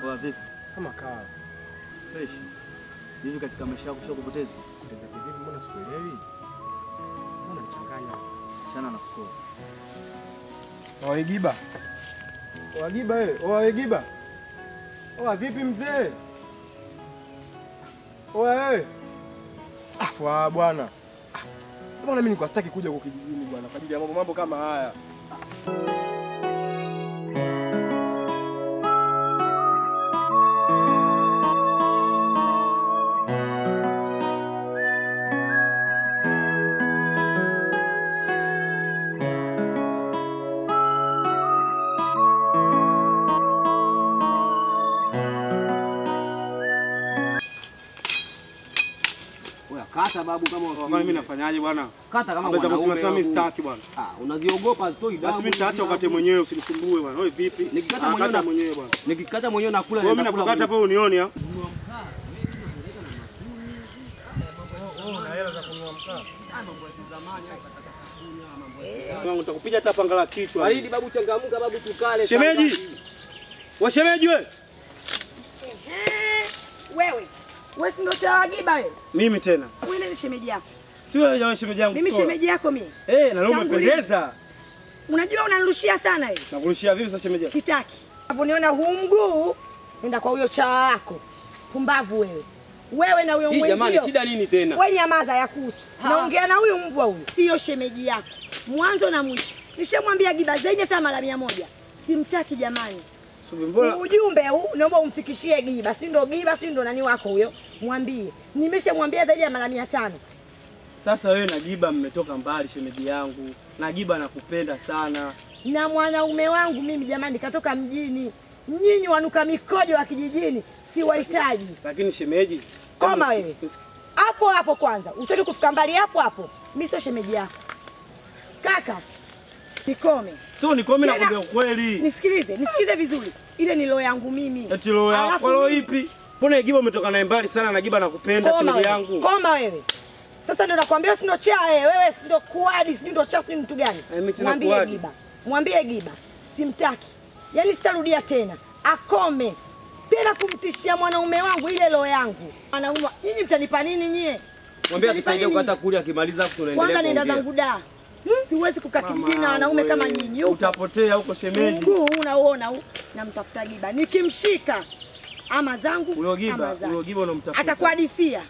Poa vipi? Kama kawa. Fresh. Hivi katika maisha yako ushakupoteza? Kupoteza vipi? Mbona sikuelewi? Mbona nichanganya? Chana na score. Oa Giba. Oa Giba wewe. Oa Giba. Oa vipi mzee? Oa wewe. Afwa bwana. Mbona mimi niko sitaki kuja huko kijijini bwana kwa ajili ya mambo kama haya. Kata babu kama Bwana mimi nafanyaje bwana? Kata kama mwanaume. mwanaume. Mimi sitaki bwana. Unaziogopa zitoi damu. Basi mimi nitaacha ukate mwenyewe usinisumbue bwana. Wewe vipi? Nikikata mwenyewe bwana. Nikikata mwenyewe nakula. Wewe mimi nakukata hapo unioni ha? Una hela za kununua mkaa? Wangu nitakupiga hata panga la kichwa. Baridi babu, changamka babu, tukale. Shemeji. Wa shemeji wewe? Wewe si ndo cha Giba wewe? Mimi tena. Wewe ni shemeji yako. Si wewe jamaa shemeji yangu. Mimi shemeji yako mimi. Na leo umependeza. Unajua unanirushia sana wewe. Nakurushia vipi sasa shemeji? Sitaki. Unaponiona huu mguu nenda kwa huyo chaa wako. Pumbavu wewe. Wewe na huyo mwenzio. Jamani, shida nini tena? Wewe nyamaza ya kuhusu. Naongea na huyu mbwa huyu. Sio shemeji yako. Mwanzo na mwisho. Nishamwambia Giba zaidi hata mara 100. Simtaki jamani. Ujumbe huu naomba umfikishie Giba. Si ndo Giba, si ndo nani wako huyo? Mwambie. Nimeshamwambia zaidi ya mara 500. Sasa wewe na Giba mmetoka mbali shemeji yangu. Na Giba nakupenda sana. Na mwanaume wangu mimi jamani katoka mjini. Nyinyi wanuka mikojo wa kijijini si wahitaji. Lakini shemeji, koma wewe. Hapo hapo kwanza. Usitaki kufika mbali hapo hapo. Mimi sio shemeji yako. Kaka. Nikome. Sio nikome na kuambia ukweli. Nisikize vizuri. Ile ni roho yangu mimi. Eti roho yako roho ipi? Mbona Giba umetoka naye mbali sana na Giba nakupenda shemeji yangu. Koma wewe. Sasa ndo nakwambia si ndo cha wewe si ndo kuadi si ndo cha si mtu gani? Mwambie Giba. Mwambie Giba. Simtaki. Yaani sitarudia tena. Akome. Tena kumtishia mwanaume wangu ile roho yangu. Anauma. Nyinyi mtanipa nini nyie? Mwambie akisaidia kukata kuli akimaliza tunaendelea. Kwanza nenda zangu da. Siwezi kukaa kijijini na wanaume kama nyinyi. Utapotea huko shemeji. Mungu unaona huu namtafuta Giba. Nikimshika ama zangu huyo Giba unamtafuta. Atakuhadisia.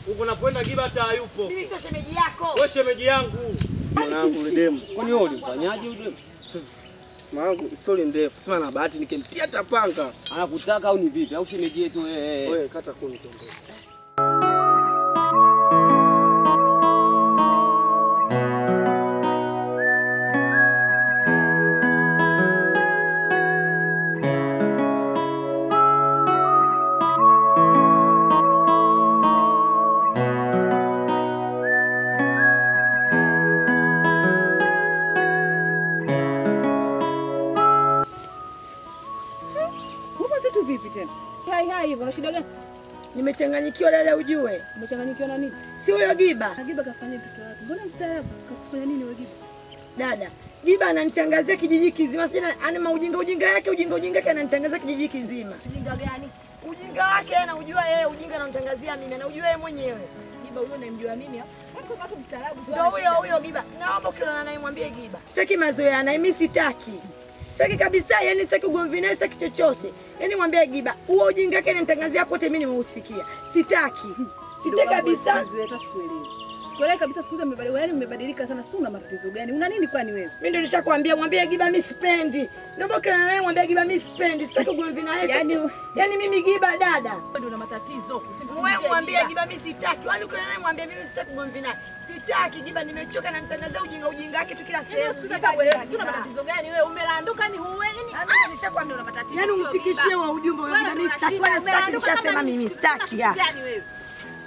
Uko nakwenda Giba hata hayupo. Mimi sio shemeji yako. Wewe shemeji yangu. Mwanangu Redemu. Kwani wewe ulifanyaje Redemu? Mwanangu story ndefu. Sema na bahati nikimtia tapanga. Anakutaka au ni vipi? Au shemeji yetu wewe kata kuni tongo. Una shida gani? Nimechanganyikiwa dada ujue. Umechanganyikiwa na nini? Si huyo Giba. Giba kafanya mtoto wake. Mbona mstaarabu? Kafanya nini wewe Giba? Dada, Giba ananitangazia kijiji kizima. Sijui ana ujinga yake ananitangazia kijiji kizima. Ujinga gani? Ujinga wake anaujua yeye, ujinga ananitangazia mimi, anaujua yeye mwenyewe. Giba huyo unamjua mimi hapa? Watu watu mstaarabu tu. Ndio huyo Giba. Naomba ukiona naye mwambie Giba. Sitaki mazoea naye, mimi sitaki. Sitaki kabisa, yani sitaki ugomvi naye, sitaki chochote. Yani mwambie Giba, huo ujinga wake ananitangazia hapo wote mimi nimeusikia. Sitaki. Sitaki kabisa. Hata sikuelewi. Sikuelewi kabisa, siku hizi mmebadilika, yani mmebadilika sana. Si una matatizo gani? Una nini kwani wewe? Mimi ndio nishakwambia mwambie Giba mimi sipendi. Naomba ukiona naye mwambie Giba mimi sipendi. Sitaki ugomvi naye. Yani mimi Giba dada. Wewe ndio una matatizo. Wewe mwambie Giba mimi sitaki. Wani ukiona naye mwambie mimi sitaki ugomvi naye. Sitaki Giba, nimechoka na nitangazia ujinga wake tu kila sehemu. Siku hizi wewe una matatizo gani wewe? Umelanduka ni huwe nini? Mimi nishakwambia una matatizo. Yani umfikishie wa ujumbe wewe Giba mimi sitaki. Wala sitaki, nishasema mimi sitaki. Gani wewe?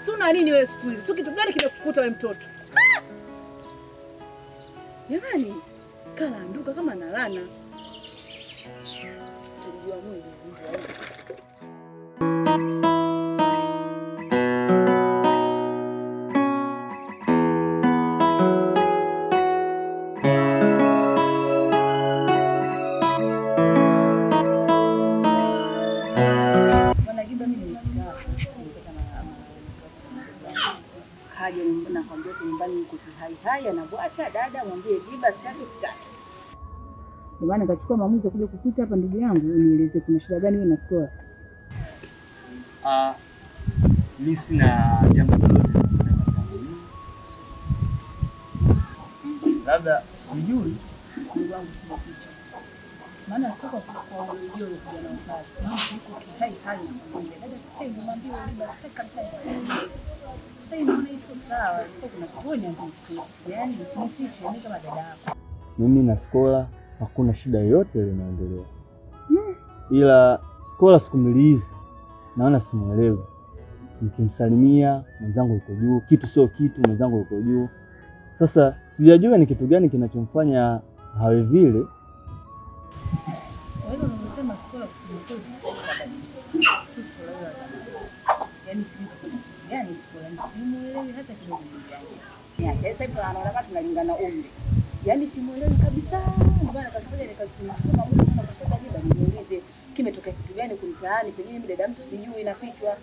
Si una nini wewe siku hizi? Si kitu gani kimekukuta wewe mtoto? Jamani, kalanduka kama nalana. Tunajua Mungu. hai anabwacha dada mwambie Giba sitaki. Ndio maana nikachukua maamuzi ya kuja kukuta hapa ndugu yangu unieleze kuna shida gani wewe na Skola. Mimi sina jambo lolote. Labda sijui Mungu wangu sibatisha. Maana soko kwa unajua yule kijana mkali. Mimi niko kihai hali na mwambie dada sitaki mwambie Giba sitaki kabisa. Sasa inaona hizo sawa. Kuna kuonya vitu. Yaani usifiche mimi kama dada yako. Mimi na Skola hakuna shida yoyote ile inaendelea. Ila Skola sikumilizi. Naona simuelewi. Nikimsalimia mwenzangu yuko juu, kitu sio kitu, mwenzangu yuko juu. Sasa sijajua ni kitu gani kinachomfanya hawe vile. Wewe unasema Skola kusema kweli. Sio Skola ya zamani. Yaani yani Skola simuelewi hata kidogo yani. Ya sasa hivi anaona kama tunalingana umri. Yaani simuelewi kabisa. Bwana kasema nikasema mtu kama kasema Giba niulize kimetokea kitu gani kumtaani pengine mimi dada mtu sijui inafichwa.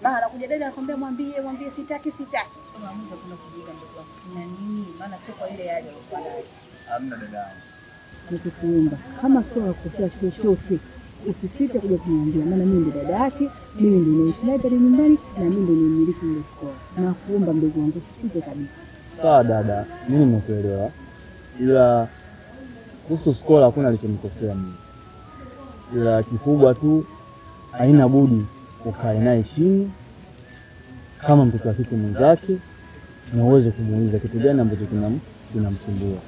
Maana anakuja dada anakuambia mwambie sitaki. Maamuzi kuna kujiga ndio na nini? Maana sio kwa ile hali alikuwa nayo. hamna dadangu. Nikukuomba kama Skola kukosea chochote usisite kuja kuniambia, maana mimi ndio dada yake, mimi ndio naishi naye pale nyumbani na mimi ndio nimiliki ile Skola. Nakuomba mdogo wangu usisite kabisa. Sawa dada, mimi nimekuelewa. Ila kuhusu Skola hakuna alichomkosea mimi. Ila kikubwa tu haina budi ukae naye chini kama mtoto wa kike mwenzake na uweze kumuuliza kitu gani ambacho kinamsumbua.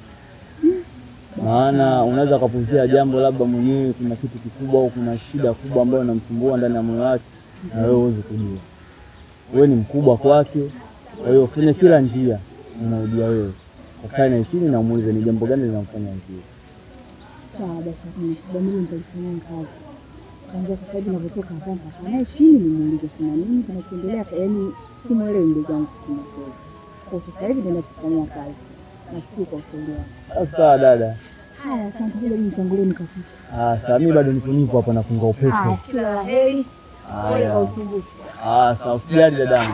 Maana unaweza kupuzia jambo labda mwenyewe kuna kitu kikubwa au kuna shida kubwa ambayo inamsumbua ndani ya moyo wake na wewe uweze kujua. Wewe ni mkubwa kwake, kwa hiyo fanya kila njia unayojua wewe. Ukae naye chini na umuulize ni jambo gani linamfanya hivyo. Sawa basi, mimi nitalifanyia kazi. Kwanza sasa hivi ninapotoka hapa naye chini nimuulize kuna nini kinachoendelea, yaani simuelewi ndugu yangu kusema kweli. Kwa sasa hivi ndio kufanya kazi. Nashukuru kwa ushauri. Sawa dada. Haya, asante bila nitangulie nikafika. Sasa mimi bado nipo hapa nafunga upepo. Kila la heri. Haya. Sawa, usijali dadangu.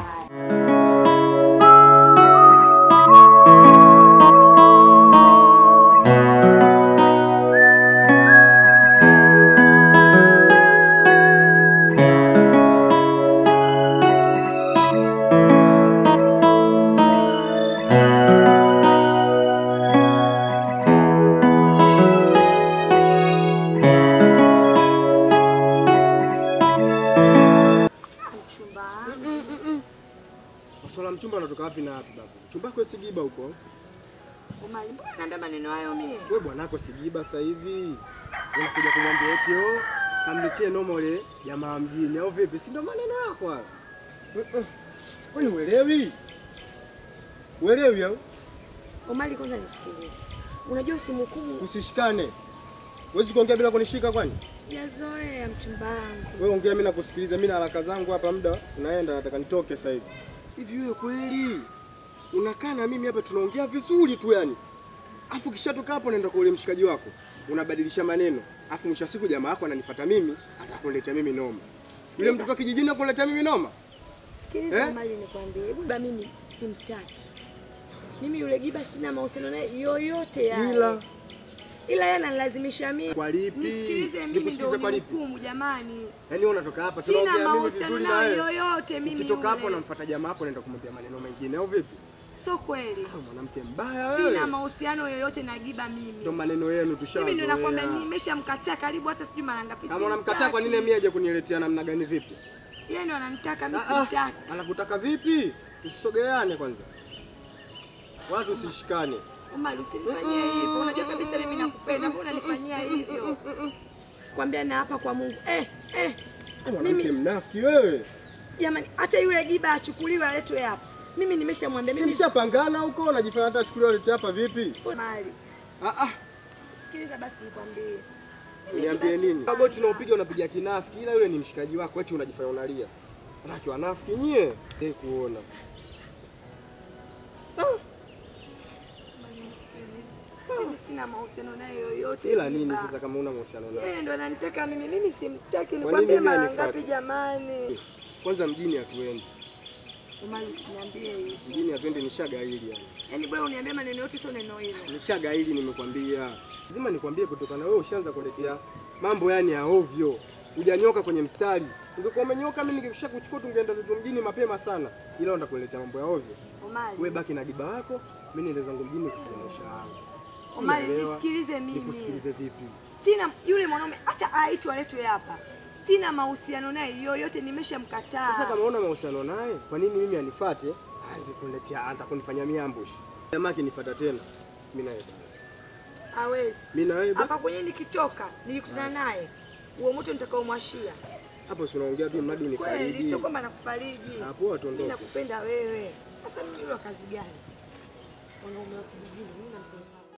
Masuala mchumba anatoka wapi na wapi baba? Mchumba wako si Giba huko? Omari, mbona naambia maneno hayo mimi? Wewe bwanako si Giba sasa hivi. Unakuja kumwambia eti kamletie noma ile jamaa mjini au vipi? Si ndo maneno yako hayo? Kwani uelewi? Uelewi au? Omari, kwanza nisikilize. Unajua usimhukumu. Usishikane. Huwezi kuongea bila kunishika kwani? Sijazoea mchumba wangu. Wewe ongea mimi nakusikiliza, mimi na haraka zangu hapa muda unaenda nataka nitoke sasa hivi. Hivi wewe kweli unakaa na mimi hapa tunaongea vizuri tu yani. Afu kishatoka hapo naenda kwa ule mshikaji wako. Unabadilisha maneno. Afu mwisho siku jamaa yako ananifuata mimi, atakuletea mimi noma. Yule mtoto kijijini anakuletea mimi noma. Sikiliza Omari, nikwambie, Giba mimi simtaki. Mimi yule Giba sina mahusiano naye yoyote yale. Ila yeye analazimisha mimi. Kwa lipi? Nisikilize mimi ndio hukumu jamani. Yaani wewe unatoka hapa tunaongea mimi vizuri na wewe. Yoyote mimi. Ukitoka hapo namfuata jamaa hapo naenda kumwambia maneno mengine au vipi? Sio kweli. Mwanamke mbaya wewe. Sina mahusiano yoyote na Giba mimi. Ndio maneno yenu tushazoea. Mimi ndio nakwambia nimeshamkataa karibu hata sijui mara ngapi. Kama unamkataa kwa nini mimi aje kuniletea namna gani vipi? Yeye ndo ananitaka mimi simtaki. Anakutaka vipi? Tusisogeleane kwanza. Watu usishikane. Omari, usinifanyie hivyo. Unajua kabisa mimi nakupenda. Mbona unanifanyia hivyo? Kwambia na hapa kwa Mungu. Mimi mnafiki wewe. Jamani, hata yule Giba achukuliwe aletwe hapa. Mimi nimeshamwambia mimi. Nimeshapangana huko, unajifanya hata achukuliwe aletwe hapa vipi? Omari. Sikiliza basi nikwambie. Niambie nini? Babo tunaopiga unapiga kinafiki, ila yule ni mshikaji wako, eti unajifanya unalia. Wanaki wanafiki nyie. Kuona. Mimi sina mahusiano naye yoyote. Ila nini sasa kama una mahusiano naye? Yeye ndo ananitaka mimi simtaki. Nikwambie mara ngapi jamani? Kwanza mjini hatuendi. Omari, usiniambie hivi. Mjini hatuendi, nishagaili yani. Yaani bora uniambie maneno yote sio neno hilo. Nishagaili nimekwambia. Lazima nikwambie kutokana wewe ushaanza kuletea mambo yani ya ovyo. Hujanyoka kwenye mstari. Ungekuwa umenyoka mimi ningekusha kuchukua tungeenda zetu mjini mapema sana. Ila unataka kuletea mambo ya ovyo. Omari. Wewe baki na giba wako, mimi niende zangu mjini kukuonesha yangu. Omari, nisikilize mimi. Nikusikilize vipi? Sina yule mwanaume hata aitwe aletwe hapa. Sina mahusiano naye yoyote, nimeshamkataa. Sasa kama una mahusiano naye, kwa nini mimi anifuate? Aanze kuniletea hata kunifanyia miambush. Jamaa akinifuata tena, mimi naye basi. Hawezi. Mimi na wewe hapa kwenye nikitoka, nilikutana naye. Huo moto nitakaomwashia. Hapo si unaongea tu mradi unifariji. Kweli sio kwamba nakufariji. Hapo tuondoke. Mimi nakupenda wewe. Sasa mimi yule kazi gani? Wanaume wa kijijini mimi nampenda.